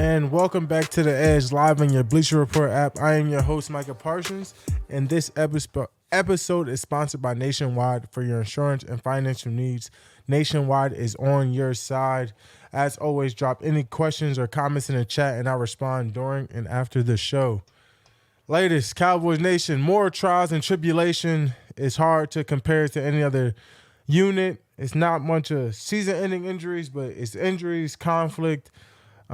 And welcome back to The Edge, live on your Bleacher Report app. I am your host, Micah Parsons, and this episode is sponsored by Nationwide. For your insurance and financial needs, Nationwide is on your side. As always, drop any questions or comments in the chat, and I'll respond during and after the show. Latest, Cowboys Nation, more trials and tribulation. It's hard to compare it to any other unit. It's not much of season-ending injuries, but it's injuries, conflict.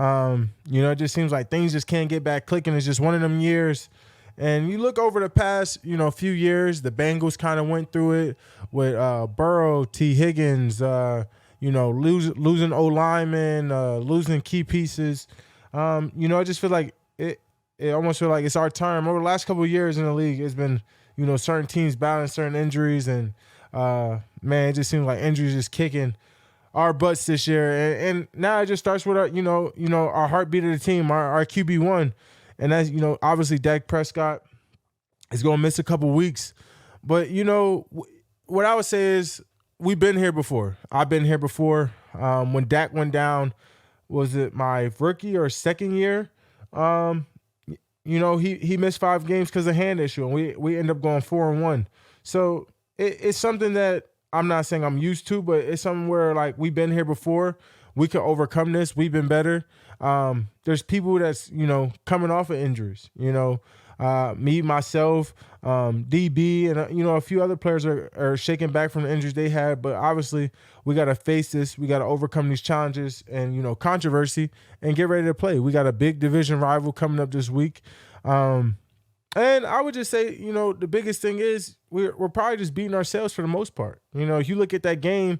It just seems like things just can't get back clicking. It's just one of them years. And you look over the past, few years, the Bengals kind of went through it with Burrow, T. Higgins, losing O-linemen, losing key pieces. I just feel like it almost feel like it's our time. Over the last couple of years in the league, it's been, certain teams battling certain injuries. And, it just seems like injuries just kicking our butts this year, and now it just starts with our, our heartbeat of the team, our QB1, and that's, obviously Dak Prescott is going to miss a couple weeks, but what I would say is we've been here before. I've been here before. When Dak went down, was it my rookie or second year? He missed 5 games because of hand issue, and we end up going 4-1. So it's something that I'm not saying I'm used to, but it's something where, like, we've been here before. We can overcome this. We've been better. There's people that's, coming off of injuries, me, myself, DB, and, a few other players are shaking back from the injuries they had. But obviously, we got to face this. We got to overcome these challenges and, controversy and get ready to play. We got a big division rival coming up this week. And I would just say, the biggest thing is we're probably just beating ourselves for the most part. If you look at that game,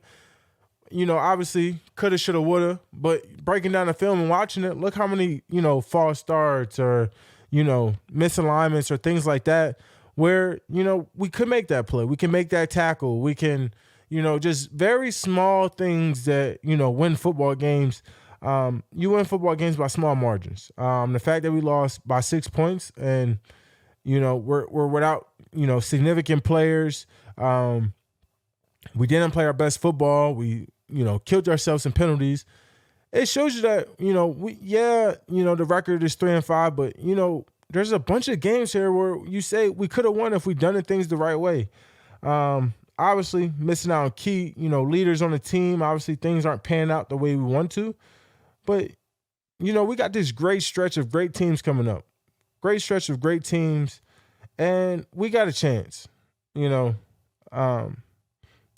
obviously coulda, shoulda, woulda, but breaking down the film and watching it, look how many, false starts or, misalignments or things like that where, we could make that play. We can make that tackle. We can, just very small things that, win football games. You win football games by small margins. The fact that we lost by 6 points and, we're without, significant pplayers. We didn't play our best football. We, killed ourselves in penalties. It shows you that, the record is 3-5, but, there's a bunch of games here where you say we could have won if we done the things the right way. Obviously, missing out on key, leaders on the team. Obviously, things aren't panning out the way we want to. But, we got this great stretch of great teams coming up. Great stretch of great teams, and we got a chance. They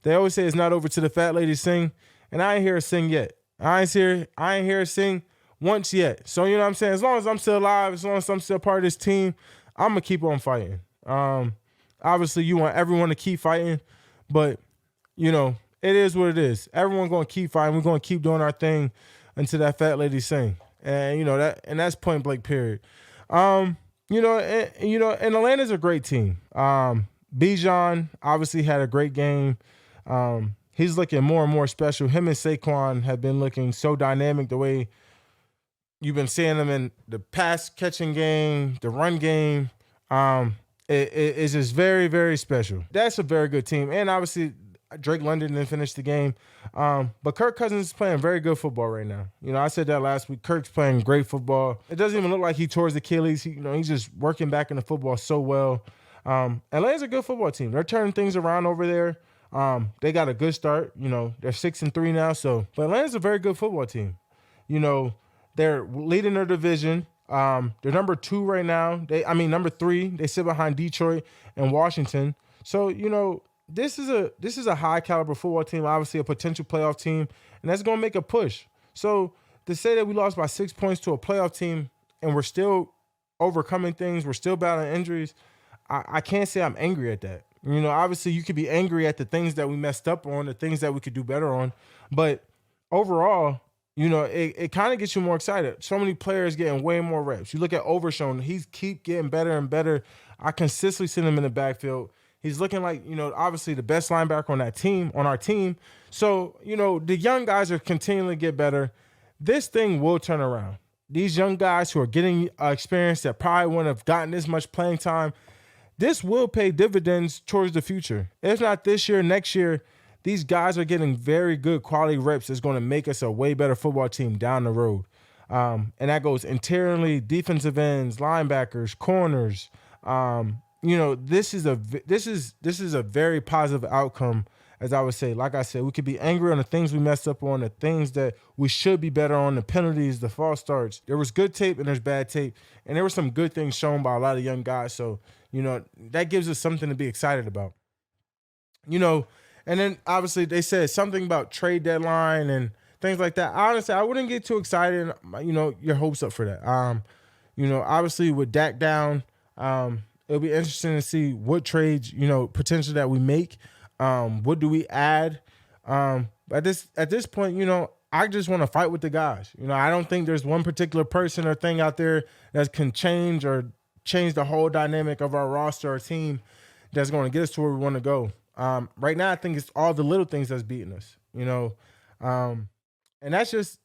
always say it's not over till the fat lady sing, and I ain't hear her sing yet. I ain't hear her sing once yet. So you know what I'm saying? As long as I'm still alive, as long as I'm still part of this team, I'm gonna keep on fighting. Obviously, you want everyone to keep fighting, but it is what it is. Everyone's gonna keep fighting. We're gonna keep doing our thing until that fat lady sing, and that's point blank. Period. And Atlanta's a great team. Bijan obviously had a great game. He's looking more and more special. Him and Saquon have been looking so dynamic the way you've been seeing them in the pass catching game, the run game. It's just very, very special. That's a very good team. And obviously Drake London didn't finish the game. But Kirk Cousins is playing very good football right now. I said that last week. Kirk's playing great football. It doesn't even look like he tore his Achilles. He's just working back into football so well. Atlanta's a good football team. They're turning things around over there. They got a good start. They're 6-3 now. But Atlanta's a very good football team. They're leading their division. They're number 2 right now. Number 3. They sit behind Detroit and Washington. So, this is a high caliber football team, obviously a potential playoff team, and that's going to make a push. So to say that we lost by 6 points to a playoff team and we're still overcoming things, we're still battling injuries, I can't say I'm angry at that. Obviously you could be angry at the things that we messed up on, the things that we could do better on, but overall, it kind of gets you more excited. So many players getting way more reps. You look at Overshown, he's keep getting better and better. I consistently see him in the backfield. He's looking like, obviously the best linebacker on our team. So, the young guys are continuing to get better. This thing will turn around. These young guys who are getting experience that probably wouldn't have gotten this much playing time, this will pay dividends towards the future. If not this year, next year, these guys are getting very good quality reps that's going to make us a way better football team down the road. And that goes interiorly, defensive ends, linebackers, corners. This is a very positive outcome, as I would say. Like I said, we could be angry on the things we messed up on, the things that we should be better on, the penalties, the false starts. There was good tape and there's bad tape, and there were some good things shown by a lot of young guys. So, that gives us something to be excited about. And then obviously they said something about trade deadline and things like that. Honestly, I wouldn't get too excited. Your hopes up for that. Obviously with Dak down, it'll be interesting to see what trades, potential that we make. What do we add? At this point, I just want to fight with the guys. I don't think there's one particular person or thing out there that can change the whole dynamic of our roster or team that's going to get us to where we want to go. Right now, I think it's all the little things that's beating us, and that's just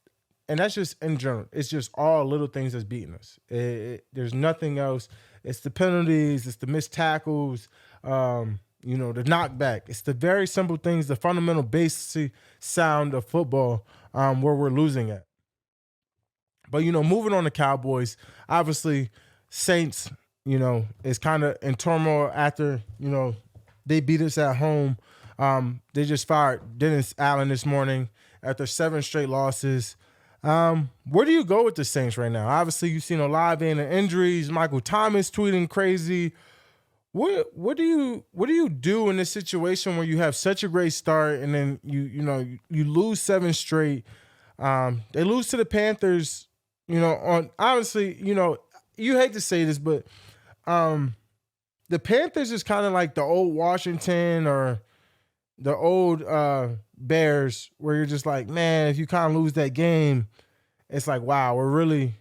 in general. It's just all little things that's beating us. There's nothing else. It's the penalties. It's the missed tackles. The knockback. It's the very simple things, the fundamental basic sound of football, where we're losing at. But moving on to Cowboys, obviously Saints, is kind of in turmoil after they beat us at home. They just fired Dennis Allen this morning after 7 straight losses. Where do you go with the Saints right now? Obviously, you've seen Olave and the injuries. Michael Thomas tweeting crazy. What do you do in this situation where you have such a great start and then you lose 7 straight? They lose to the Panthers. Honestly, you hate to say this, but the Panthers is kind of like the old Washington or the old Bears, where you're just like, man, if you kind of lose that game, it's like, wow, we're really,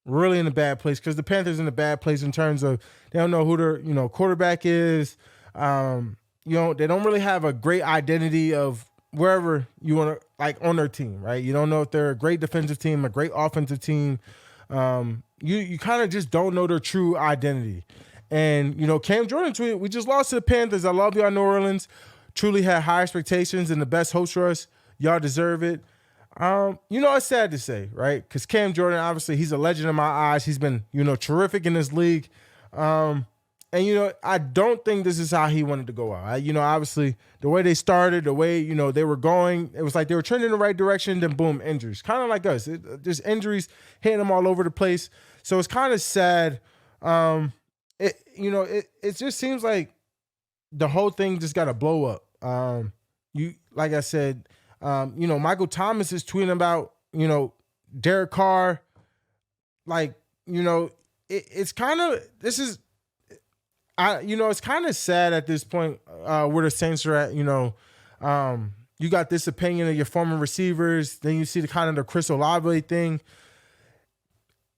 really in a bad place, because the Panthers in a bad place in terms of they don't know who their quarterback is. They don't really have a great identity of wherever you want to on their team, right? You don't know if they're a great defensive team, a great offensive team. You kind of just don't know their true identity. And, Cam Jordan tweeted, "We just lost to the Panthers. I love y'all, New Orleans. Truly had high expectations and the best hopes for us. Y'all deserve it." It's sad to say, right? Because Cam Jordan, obviously, he's a legend in my eyes. He's been, terrific in this league. And, I don't think this is how he wanted to go out. Obviously, the way they started, the way, they were going, it was like they were trending in the right direction, then boom, injuries. Kind of like us. There's injuries hitting them all over the place. So it's kind of sad. It just seems like the whole thing just got to blow up. Like I said, Michael Thomas is tweeting about, Derek Carr. It's kind of, it's kind of sad at this point where the Saints are at. You got this opinion of your former receivers. Then you see the Chris Olave thing.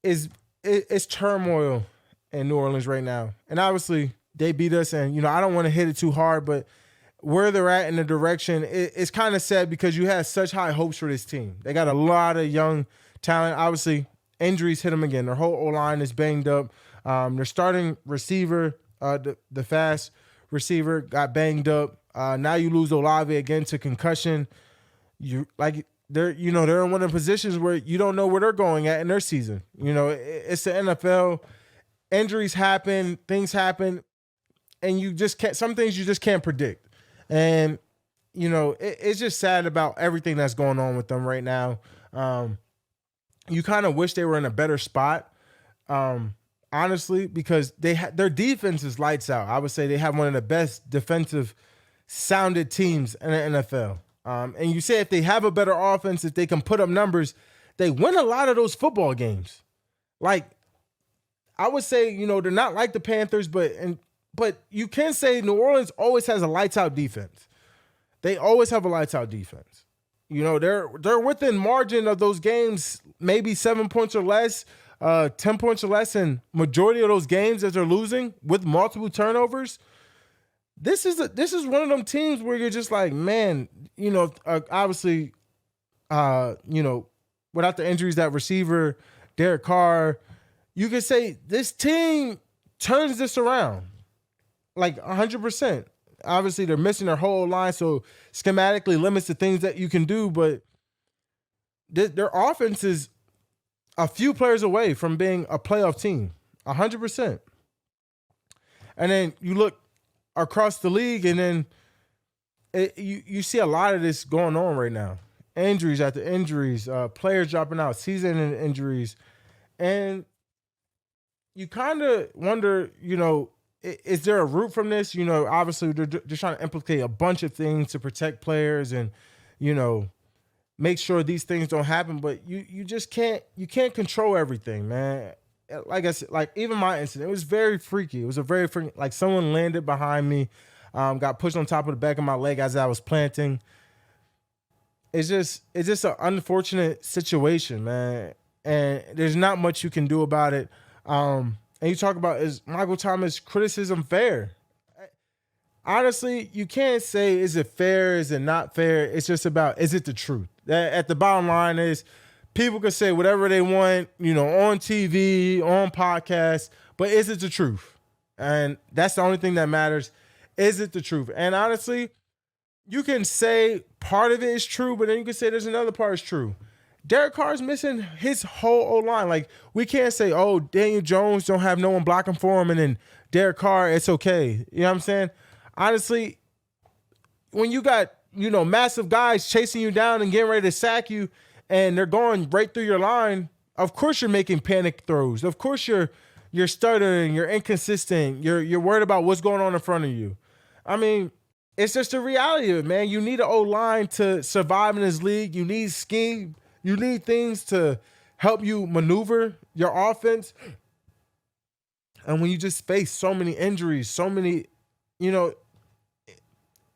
It's turmoil in New Orleans right now. And obviously they beat us, and, I don't want to hit it too hard, but where they're at in the direction, it's kind of sad because you had such high hopes for this team. They got a lot of young talent. Obviously, injuries hit them again. Their whole O-line is banged up. Their starting receiver, the fast receiver, got banged up. Now you lose Olave again to concussion. They're in one of the positions where you don't know where they're going at in their season. It's the NFL. Injuries happen, things happen, and you just can't. Some things you just can't predict. And it's just sad about everything that's going on with them right now. You kind of wish they were in a better spot, honestly, because their defense is lights out. I would say they have one of the best defensive sounded teams in the NFL. And you say if they have a better offense, if they can put up numbers, they win a lot of those football games. I would say, they're not like the Panthers, but you can say New Orleans always has a lights out defense. They always have a lights out defense. They're within margin of those games, maybe 7 points or less, 10 points or less, in majority of those games that they're losing with multiple turnovers. This is one of them teams where you're just like, man, obviously, without the injuries, that receiver, Derek Carr, you could say this team turns this around like 100%. Obviously, they're missing their whole line, so schematically limits the things that you can do, but their offense is a few players away from being a playoff team, 100%. And then you look across the league, and then you see a lot of this going on right now. Injuries after injuries, players dropping out, season-ending injuries. And you kind of wonder, is there a root from this? Obviously they're trying to implicate a bunch of things to protect players and, make sure these things don't happen. But you just can't control everything, man. Like I said, like even my incident, it was very freaky. It was a very freaky, like someone landed behind me, got pushed on top of the back of my leg as I was planting. It's just an unfortunate situation, man. And there's not much you can do about it. And you talk about, is Michael Thomas criticism fair? Honestly, you can't say, is it fair? Is it not fair? It's just about, is it the truth? At the bottom line is, people can say whatever they want, on TV, on podcasts, but is it the truth? And that's the only thing that matters. Is it the truth? And honestly, you can say part of it is true, but then you can say there's another part is true. Derek Carr is missing his whole O-line. Like, we can't say, oh, Daniel Jones don't have no one blocking for him, and then Derek Carr, it's okay. You know what I'm saying? Honestly, when you got, massive guys chasing you down and getting ready to sack you, and they're going right through your line, of course you're making panic throws. Of course you're stuttering, you're inconsistent, you're worried about what's going on in front of you. I mean, it's just the reality of it, man. You need an O-line to survive in this league. You need scheme. You need things to help you maneuver your offense. And when you just face so many injuries, so many,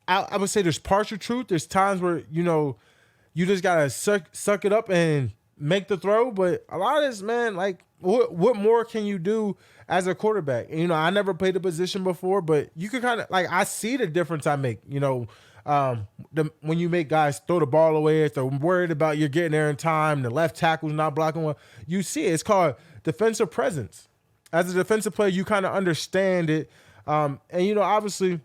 I would say there's partial truth. There's times where, you just got to suck it up and make the throw. But a lot of this, man, like, what more can you do as a quarterback? And, I never played the position before, but you can kind of, like, I see the difference I make, when you make guys throw the ball away, if they're worried about you're getting there in time, the left tackle's not blocking well, you see it. It's called defensive presence. As a defensive player, you kind of understand it. And, obviously,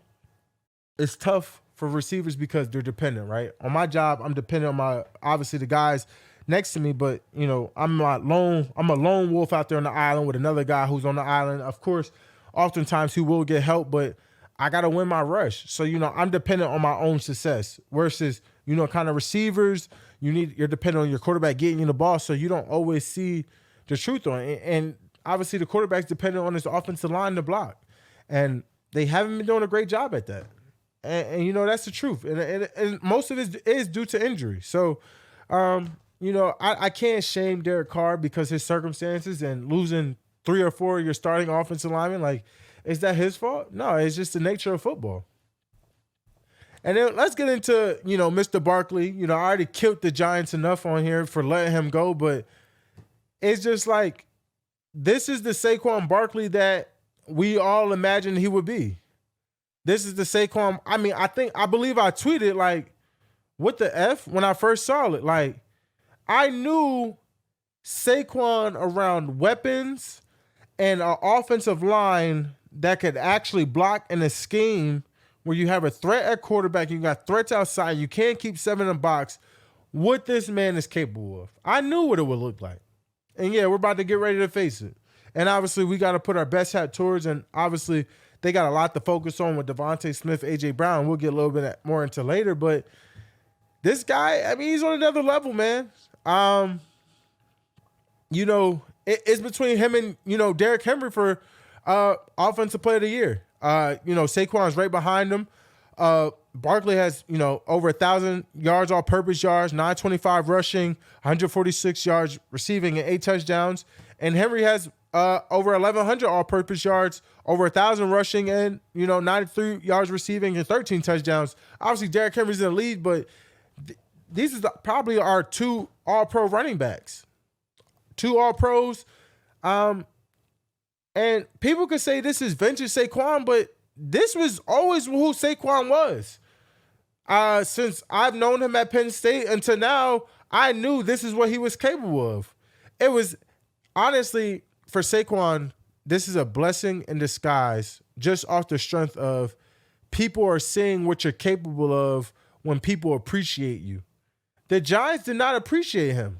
it's tough for receivers because they're dependent, right? On my job, I'm dependent on obviously the guys next to me, but I'm a lone wolf out there on the island with another guy who's on the island. Of course, oftentimes he will get help, but I gotta win my rush. So I'm dependent on my own success. Versus kind of receivers, you're dependent on your quarterback getting you the ball, so you don't always see the truth on it. And obviously the quarterback's dependent on his offensive line to block, and they haven't been doing a great job at that. And that's the truth. And most of it is due to injury. So, I can't shame Derek Carr because his circumstances and losing 3 or 4 of your starting offensive linemen. Like, is that his fault? No, it's just the nature of football. And then let's get into, Mr. Barkley. I already killed the Giants enough on here for letting him go, but it's just like, this is the Saquon Barkley that we all imagined he would be. This is the Saquon. I believe I tweeted, like, what the F when I first saw it. Like, I knew Saquon around weapons and an offensive line that could actually block in a scheme where you have a threat at quarterback, you got threats outside, you can't keep 7 in the box, what this man is capable of. I knew what it would look like. And yeah, we're about to get ready to face it. And obviously we got to put our best hat towards, and obviously they got a lot to focus on with Devontae Smith, A.J. Brown. We'll get a little bit more into later, but this guy, he's on another level, man. It's between him and, Derrick Henry for offensive player of the year. Saquon's right behind him. Barkley has, over 1,000 yards, all-purpose yards, 925 rushing, 146 yards receiving, and 8 touchdowns. And Henry has over 1,100 all-purpose yards, over 1,000 rushing, and 93 yards receiving and 13 touchdowns. Obviously, Derrick Henry's in the lead, but these is probably our 2 all-pro running backs, 2 all-pros. And people could say this is vintage Saquon, but this was always who Saquon was. Since I've known him at Penn State until now, I knew this is what he was capable of. It was honestly, for Saquon, this is a blessing in disguise, just off the strength of people are seeing what you're capable of when people appreciate you. The Giants did not appreciate him.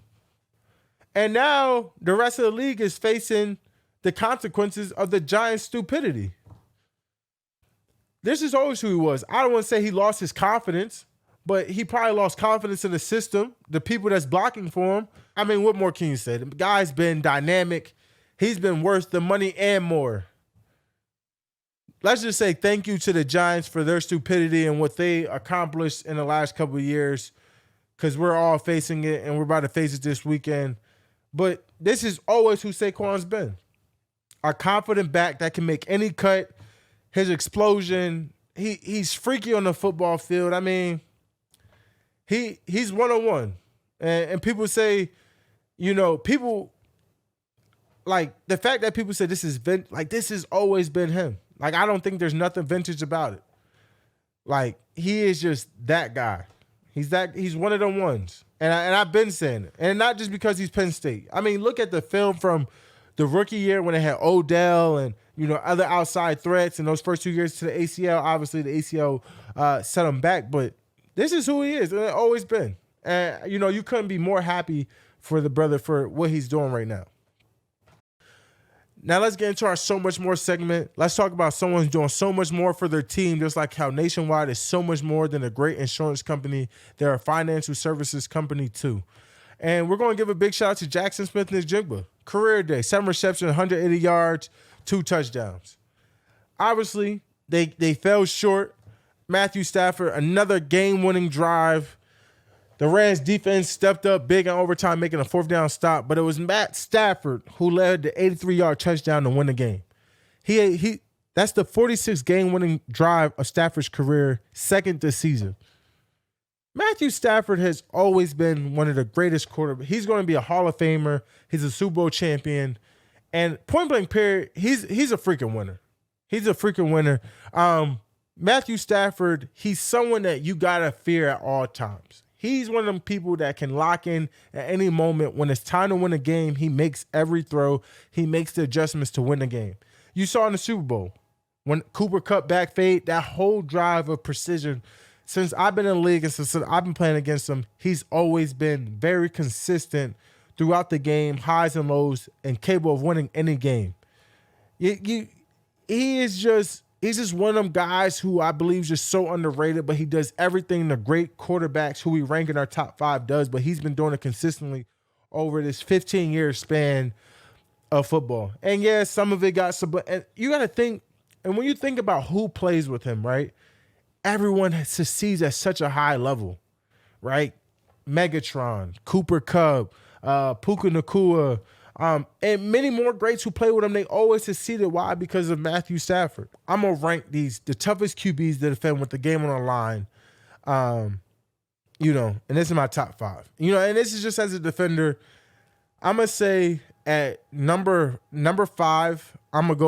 And now the rest of the league is facing the consequences of the Giants' stupidity. This is always who he was. I don't want to say he lost his confidence, but he probably lost confidence in the system, the people that's blocking for him. I mean, what more can you say? The guy's been dynamic. He's been worth the money and more. Let's just say thank you to the Giants for their stupidity and what they accomplished in the last couple of years, because we're all facing it and we're about to face it this weekend. But this is always who Saquon's been. A confident back that can make any cut. His explosion, he's freaky on the football field. I mean, he's one-on-one. And people say, people, like, the fact that people say this has always been him. Like, I don't think there's nothing vintage about it. Like, he is just that guy. He's one of them ones. And I've been saying it. And not just because he's Penn State. I mean, look at the film from the rookie year when they had Odell and, other outside threats, and those first 2 years to the ACL. Obviously, the ACL set him back, but this is who he is. And it's always been. And, you couldn't be more happy for the brother for what he's doing right now. Now let's get into our So Much More segment. Let's talk about someone who's doing so much more for their team, just like how Nationwide is so much more than a great insurance company. They're a financial services company too. And we're going to give a big shout out to Jackson Smith-Njigba. Career day, 7 receptions, 180 yards, 2 touchdowns. Obviously, they fell short. Matthew Stafford, another game-winning drive. The Rams defense stepped up big in overtime, making a 4th down stop, but it was Matt Stafford who led the 83-yard touchdown to win the game. That's the 46th game-winning drive of Stafford's career, second this season. Matthew Stafford has always been one of the greatest quarterbacks. He's going to be a Hall of Famer. He's a Super Bowl champion. And point blank period, he's a freaking winner. He's a freaking winner. Matthew Stafford, he's someone that you got to fear at all times. He's one of them people that can lock in at any moment. When it's time to win a game, he makes every throw. He makes the adjustments to win the game. You saw in the Super Bowl, when Cooper Kupp back fade, that whole drive of precision. Since I've been in the league and since I've been playing against him, he's always been very consistent throughout the game, highs and lows, and capable of winning any game. He's just one of them guys who I believe is just so underrated, but he does everything the great quarterbacks who we rank in our top 5 does, but he's been doing it consistently over this 15-year span of football. And yeah, some of it got some, and you got to think, and when you think about who plays with him, right? Everyone succeeds at such a high level, right? Megatron, Cooper Kupp, Puka Nacua, and many more greats who play with him. They always succeeded. Why? Because of Matthew Stafford. I'm going to rank the toughest QBs to defend with the game on the line, and this is my top 5. And this is just as a defender. I'm going to say at number 5, I'm going to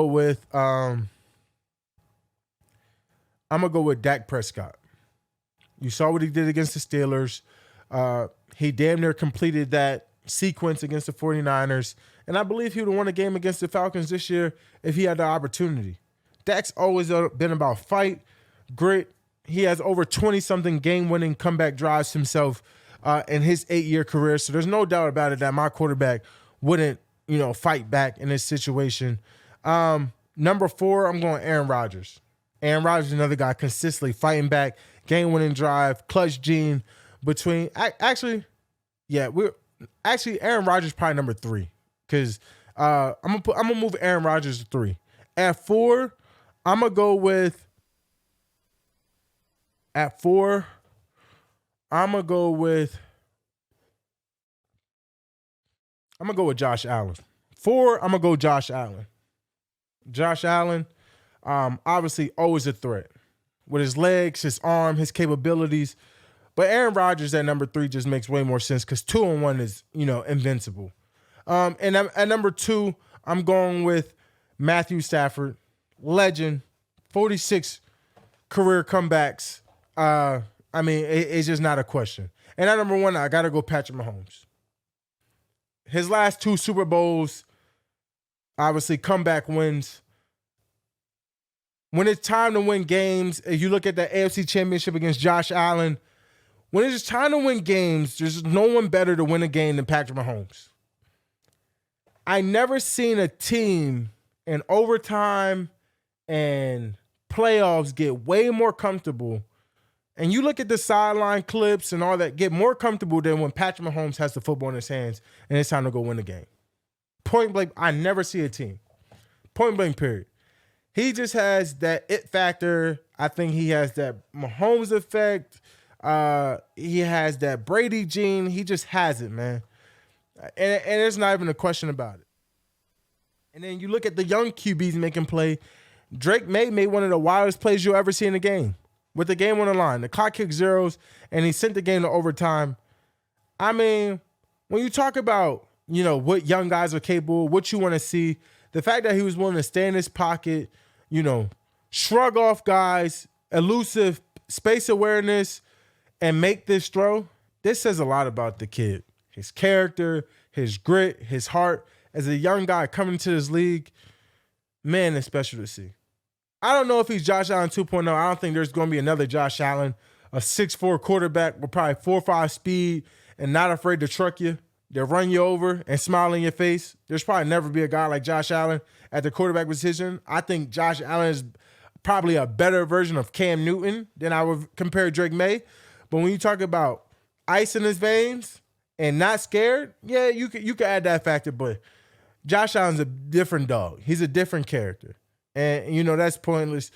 go with Dak Prescott. You saw what he did against the Steelers. He damn near completed that sequence against the 49ers. And I believe he would have won a game against the Falcons this year if he had the opportunity. Dak's always been about fight, grit. He has over 20-something game-winning comeback drives himself in his 8-year career. So there's no doubt about it that my quarterback wouldn't, fight back in this situation. Number 4, I'm going Aaron Rodgers. Aaron Rodgers is another guy consistently fighting back, game-winning drive, clutch gene between. Aaron Rodgers is probably number 3 because I'm gonna move Aaron Rodgers to 3. At 4, I'm gonna go with. At 4, I'm gonna go with Josh Allen. 4, I'm gonna go Josh Allen. Josh Allen. Obviously always a threat with his legs, his arm, his capabilities. But Aaron Rodgers at number 3 just makes way more sense because 2-on-1 is, invincible. And at number 2, I'm going with Matthew Stafford, legend, 46 career comebacks. It's just not a question. And at number 1, I got to go Patrick Mahomes. His last 2 Super Bowls, obviously comeback wins. When it's time to win games, if you look at the AFC Championship against Josh Allen, when it's time to win games, there's no one better to win a game than Patrick Mahomes. I never seen a team in overtime and playoffs get way more comfortable. And you look at the sideline clips and all that, get more comfortable than when Patrick Mahomes has the football in his hands and it's time to go win the game. Point blank, I never see a team. Point blank, period. He just has that it factor. I think he has that Mahomes effect. He has that Brady gene. He just has it, man. And there's not even a question about it. And then you look at the young QBs making play. Drake May made one of the wildest plays you'll ever see in a game. With the game on the line. The clock kicked zeros, and he sent the game to overtime. I mean, when you talk about, what young guys are capable, what you want to see, the fact that he was willing to stay in his pocket, shrug off guys, elusive space awareness, and make this throw, this says a lot about the kid. His character, his grit, his heart. As a young guy coming into this league, man, it's special to see. I don't know if he's Josh Allen 2.0. I don't think there's going to be another Josh Allen, a 6'4" quarterback with probably 4.5 speed and not afraid to truck you. They'll run you over and smile in your face. There's probably never be a guy like Josh Allen at the quarterback position. I think Josh Allen is probably a better version of Cam Newton than I would compare Drake May. But when you talk about ice in his veins and not scared, yeah, you could add that factor. But Josh Allen's a different dog. He's a different character. And, that's pointless.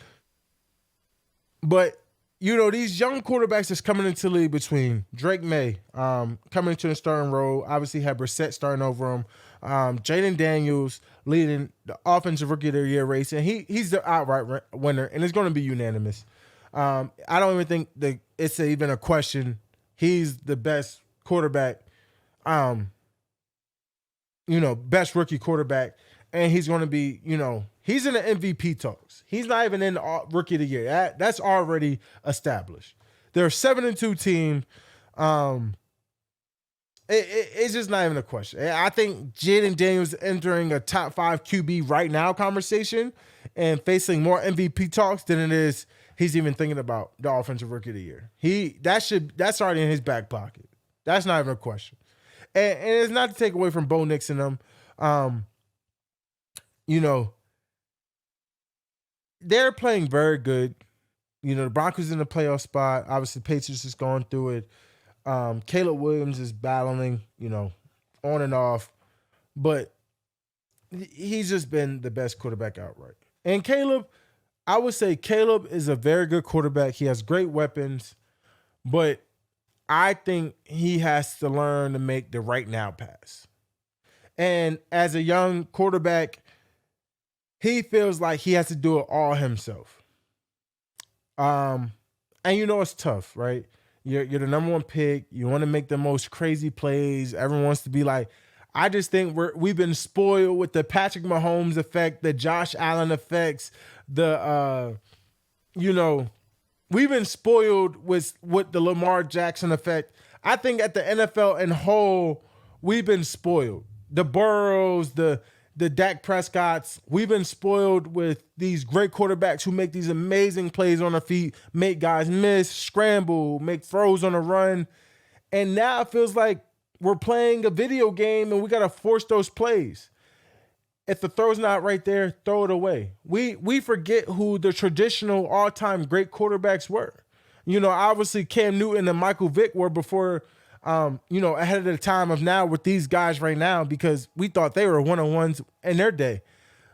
But, these young quarterbacks that's coming into the league between Drake May coming into the starting role, obviously had Brissett starting over him, Jaylen Daniels leading the offensive rookie of the year race, and he's the outright winner, and it's going to be unanimous. I don't even think that it's even a question. He's the best quarterback, best rookie quarterback, and he's going to be, he's in the MVP talks. He's not even in the rookie of the year. That's already established. They're a 7-2 team. It's just not even a question. I think Jaylen Daniels entering a top 5 QB right now conversation and facing more MVP talks than it is he's even thinking about the offensive rookie of the year. That's already in his back pocket. That's not even a question. And it's not to take away from Bo Nix and them. They're playing very good. The Broncos in the playoff spot. Obviously, Patriots is going through it. Caleb Williams is battling, on and off. But he's just been the best quarterback outright. And Caleb, I would say Caleb is a very good quarterback. He has great weapons. But I think he has to learn to make the right now pass. And as a young quarterback, he feels like he has to do it all himself. And it's tough, right? You're the number one pick. You want to make the most crazy plays. Everyone wants to be like, I just think we've been spoiled with the Patrick Mahomes effect, the Josh Allen effects, we've been spoiled with the Lamar Jackson effect. I think at the NFL in whole, we've been spoiled. The Burrows, the Dak Prescotts, we've been spoiled with these great quarterbacks who make these amazing plays on their feet, make guys miss, scramble, make throws on the run. And now it feels like we're playing a video game and we got to force those plays. If the throw's not right there, throw it away. We forget who the traditional all-time great quarterbacks were. Obviously Cam Newton and Michael Vick were before ahead of the time of now with these guys right now because we thought they were one-on-ones in their day.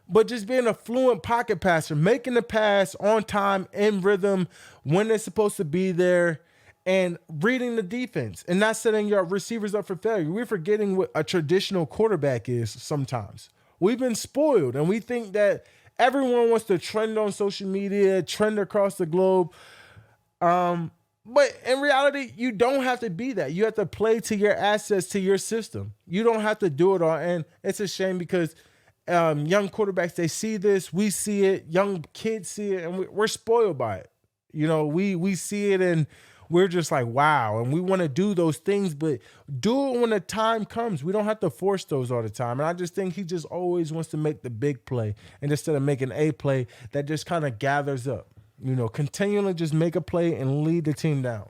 But just being a fluent pocket passer, making the pass on time, in rhythm, when they're supposed to be there, and reading the defense and not setting your receivers up for failure. We're forgetting what a traditional quarterback is sometimes. We've been spoiled, and we think that everyone wants to trend on social media, trend across the globe. But in reality, you don't have to be that. You have to play to your assets, to your system. You don't have to do it all. And it's a shame because young quarterbacks, they see this, we see it, young kids see it, and we're spoiled by it. We see it and we're just like, wow. And we want to do those things, but do it when the time comes. We don't have to force those all the time. And I just think he just always wants to make the big play. And instead of making a play that just kind of gathers up. Continually just make a play and lead the team down.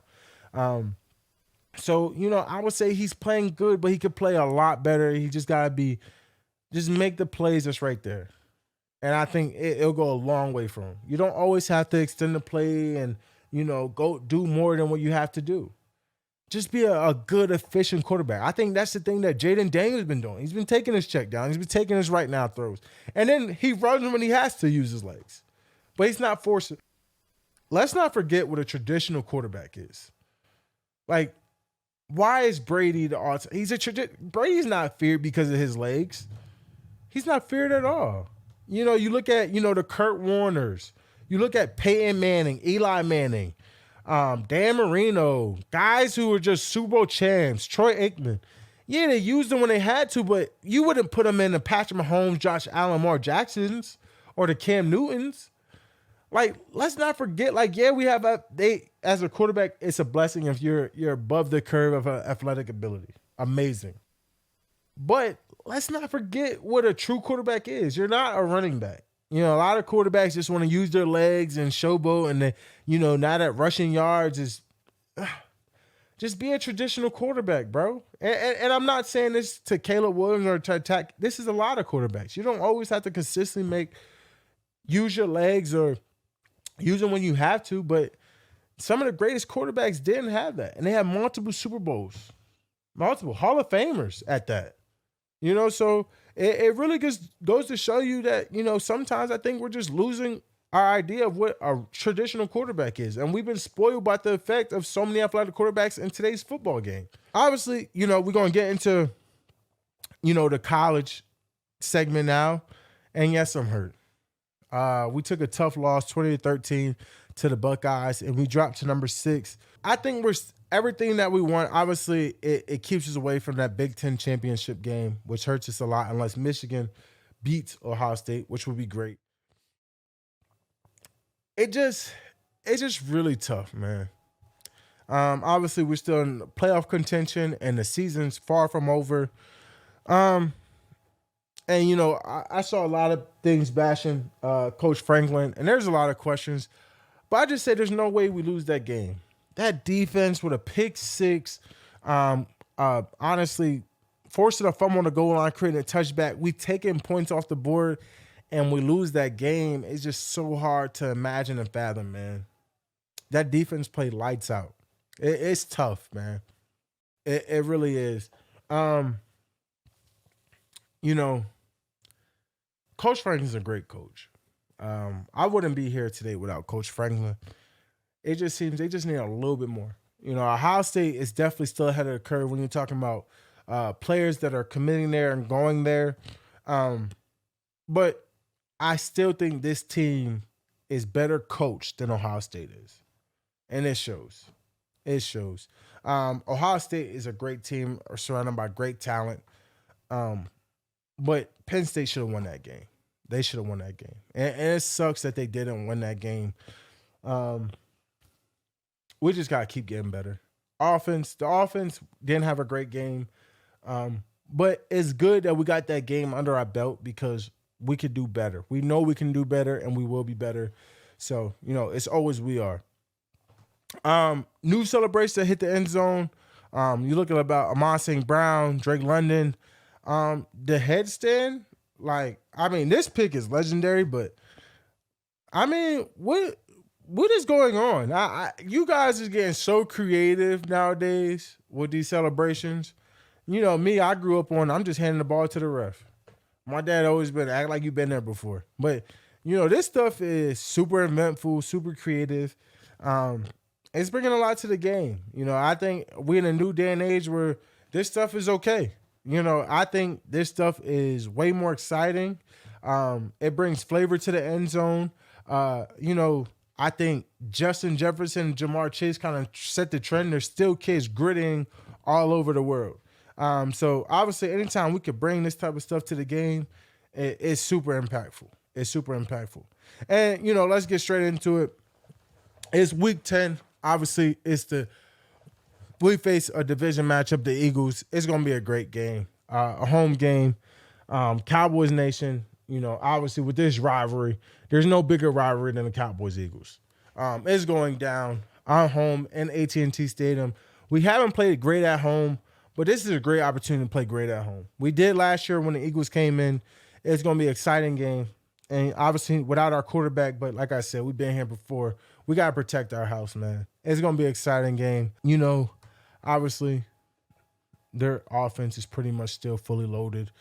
So, I would say he's playing good, but he could play a lot better. He just got to be Just make the plays that's right there. And I think it'll go a long way for him. You don't always have to extend the play and, go do more than what you have to do. Just be a good, efficient quarterback. I think that's the thing that Jaylen Daniels has been doing. He's been taking his check down. He's been taking his right now throws. And then he runs when he has to use his legs. But he's not forcing. Let's not forget what a traditional quarterback is. Like, why is Brady the odds? Brady's not feared because of his legs. He's not feared at all. You look at, the Kurt Warners. You look at Peyton Manning, Eli Manning, Dan Marino, guys who were just Super Bowl champs, Troy Aikman. Yeah, they used them when they had to, but you wouldn't put them in the Patrick Mahomes, Josh Allen, Lamar Jacksons, or the Cam Newtons. Like, let's not forget, we have as a quarterback, it's a blessing if you're above the curve of athletic ability. Amazing. But let's not forget what a true quarterback is. You're not a running back. A lot of quarterbacks just want to use their legs and showboat, and now that rushing yards is just be a traditional quarterback, bro. And I'm not saying this to Caleb Williams or to attack. This is a lot of quarterbacks. You don't always have to consistently use your legs or use them when you have to, but some of the greatest quarterbacks didn't have that. And they have multiple Super Bowls, multiple Hall of Famers at that. So it really just goes to show you that, sometimes I think we're just losing our idea of what a traditional quarterback is. And we've been spoiled by the effect of so many athletic quarterbacks in today's football game. Obviously, we're going to get into, the college segment now. And yes, I'm hurt. We took a tough loss, 20-13 to the Buckeyes, and we dropped to number 6. I think we're everything that we want. Obviously, it keeps us away from that Big Ten championship game, which hurts us a lot unless Michigan beats Ohio State, which would be great. It's just really tough, man. Obviously, we're still in playoff contention, and the season's far from over. And, I saw a lot of things bashing Coach Franklin, and there's a lot of questions. But I just say there's no way we lose that game. That defense with a pick 6, honestly, forcing a fumble on the goal line, creating a touchback. We taking points off the board, and we lose that game. It's just so hard to imagine and fathom, man. That defense played lights out. It's tough, man. It really is. Coach Franklin's a great coach. I wouldn't be here today without Coach Franklin. It just seems they just need a little bit more. Ohio State is definitely still ahead of the curve when you're talking about players that are committing there and going there. But I still think this team is better coached than Ohio State is. And it shows. It shows. Ohio State is a great team surrounded by great talent. But Penn State should have won that game. They should have won that game. And it sucks that they didn't win that game. We just got to keep getting better. The offense didn't have a great game. But it's good that we got that game under our belt because we could do better. We know we can do better, and we will be better. So, it's always we are. New celebration that hit the end zone. You look at about Amon St. Brown, Drake London. The headstand, this pick is legendary, but what is going on? You guys is getting so creative nowadays with these celebrations. Me, I grew up on, I'm just handing the ball to the ref. My dad always been act like you've been there before. But, this stuff is super eventful, super creative. It's bringing a lot to the game. I think we're in a new day and age where this stuff is okay. I think this stuff is way more exciting. It brings flavor to the end zone. I think Justin Jefferson and Jamar Chase kind of set the trend. There's still kids gritting all over the world. So obviously anytime we could bring this type of stuff to the game, it's super impactful. It's super impactful. And, let's get straight into it. It's week 10. Obviously, we face a division matchup, the Eagles. It's going to be a great game, a home game. Cowboys Nation, obviously with this rivalry, there's no bigger rivalry than the Cowboys-Eagles. It's going down. Our home in AT&T Stadium. We haven't played great at home, But this is a great opportunity to play great at home. We did last year when the Eagles came in. It's going to be an exciting game. And obviously without our quarterback, but like I said, we've been here before. We got to protect our house, man. It's going to be an exciting game. You know, obviously their offense is pretty much still fully loaded.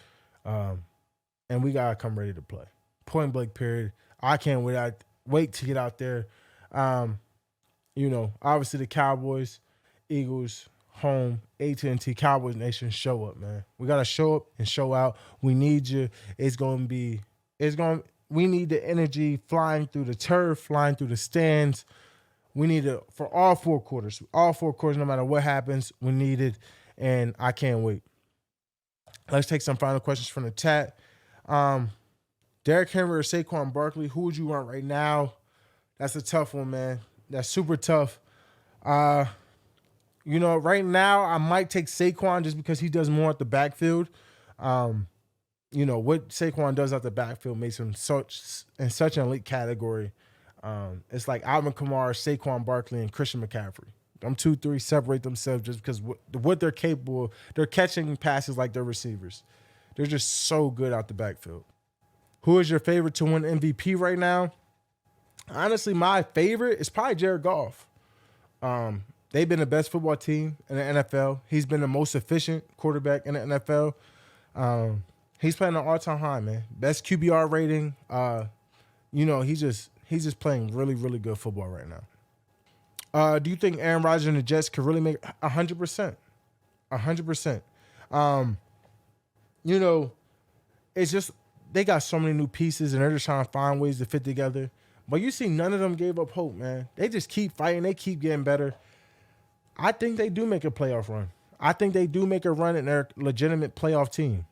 And we got to come ready to play. Point blank period. I can't wait to get out there. You know, obviously the Cowboys, Eagles, home, AT&T, Cowboys Nation, show up, man. We got to show up and show out. We need you. We need the energy flying through the turf, flying through the stands. We need it for all four quarters. All four quarters, no matter what happens, we need it, and I can't wait. Let's take some final questions from the chat. Derek Henry or Saquon Barkley, who would you want right now? That's a tough one, man. That's super tough. You know, right now I might take Saquon just because he does more at the backfield. You know, what Saquon does at the backfield makes him such an elite category. It's like Alvin Kamara, Saquon Barkley, and Christian McCaffrey. Them 2-3 separate themselves just because what they're capable of. They're catching passes like they're receivers. They're just so good out the backfield. Who is your favorite to win MVP right now? Honestly, my favorite is probably Jared Goff. They've been the best football team in the NFL. He's been the most efficient quarterback in the NFL. He's playing an all-time high, man. Best QBR rating. You know, he's just playing really, really good football right now. Do you think Aaron Rodgers and the Jets could really make 100%? 100%. You know, it's just they got so many new pieces and they're just trying to find ways to fit together. But you see, none of them gave up hope, man. They just keep fighting. They keep getting better. I think they do make a playoff run. I think they do make a run and they're a legitimate playoff team.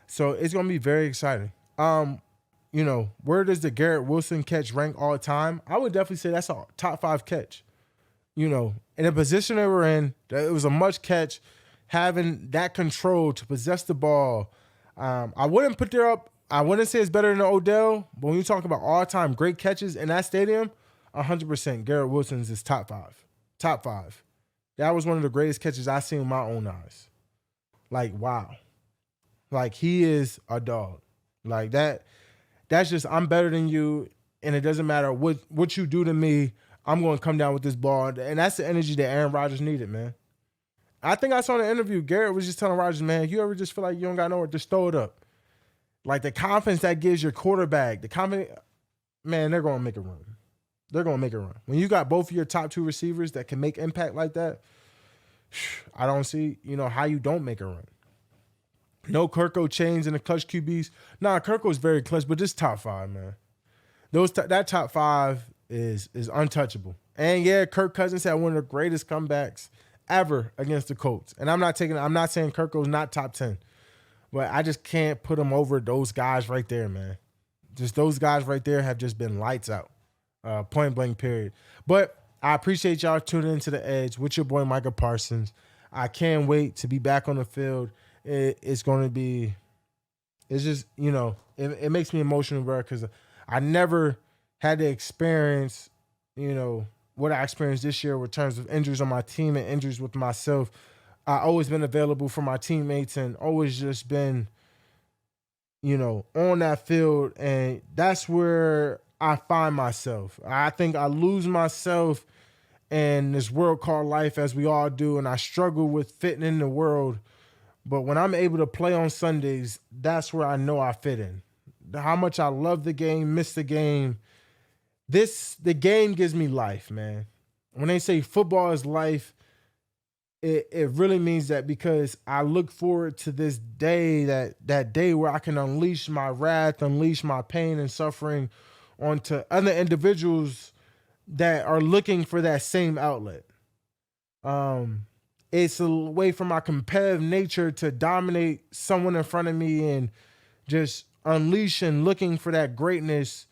So it's going to be very exciting. You know, where does the Garrett Wilson catch rank all the time? I would definitely say that's a top 5 catch. You know, in the position they were in, it was a much catch. Having that control to possess the ball. I wouldn't say it's better than Odell, but when you talk about all-time great catches in that stadium, 100% Garrett Wilson's is top 5. Top 5. That was one of the greatest catches I've seen with my own eyes. Like, wow. Like, he is a dog. Like, that's just, I'm better than you, and it doesn't matter what you do to me, I'm going to come down with this ball. And that's the energy that Aaron Rodgers needed, man. I think I saw in the interview, Garrett was just telling Rodgers, man, you ever just feel like you don't got nowhere, just throw it up. Like, the confidence that gives your quarterback, the confidence, man, they're going to make a run. They're going to make a run. When you got both of your top 2 receivers that can make impact like that, I don't see, you know, how you don't make a run. No Kirko chains in the clutch QBs. Nah, Kirko's very clutch, but this top 5, man. That top 5 is untouchable. And yeah, Kirk Cousins had one of the greatest comebacks ever against the Colts. And I'm not saying Kirko's not top 10. But I just can't put him over those guys right there, man. Just those guys right there have just been lights out. Point blank period. But I appreciate y'all tuning into The Edge with your boy Micah Parsons. I can't wait to be back on the field. It's going to be, it's just, you know, it makes me emotional, bro, because I never had to experience, you know, what I experienced this year in terms of injuries on my team and injuries with myself. I always been available for my teammates and always just been, you know, on that field. And that's where I find myself. I think I lose myself in this world called life, as we all do. And I struggle with fitting in the world. But when I'm able to play on Sundays, that's where I know I fit in. How much I love the game, miss the game. The game gives me life, man. When they say football is life, it really means that, because I look forward to this day, that day where I can unleash my wrath, unleash my pain and suffering onto other individuals that are looking for that same outlet. It's a way for my competitive nature to dominate someone in front of me and just unleash and looking for that greatness.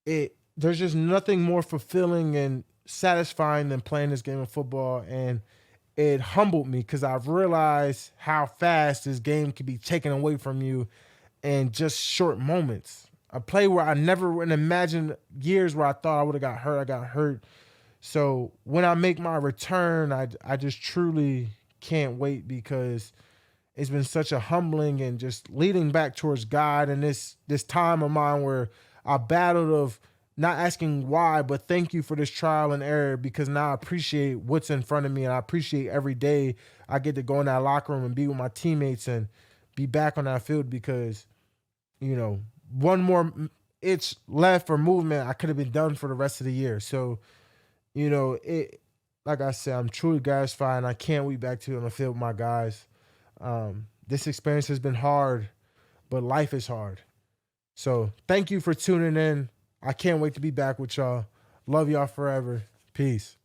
There's just nothing more fulfilling and satisfying than playing this game of football. And it humbled me because I've realized how fast this game can be taken away from you in just short moments. A play where I never would imagine, years where I thought I would have got hurt, I got hurt. So when I make my return, I just truly can't wait because it's been such a humbling and just leading back towards God and this time of mine where I battled of not asking why, but thank you for this trial and error because now I appreciate what's in front of me and I appreciate every day I get to go in that locker room and be with my teammates and be back on that field because, one more itch left for movement, I could have been done for the rest of the year. So, like I said, I'm truly gratified and I can't wait back to on the field with my guys. This experience has been hard, but life is hard. So thank you for tuning in. I can't wait to be back with y'all. Love y'all forever. Peace.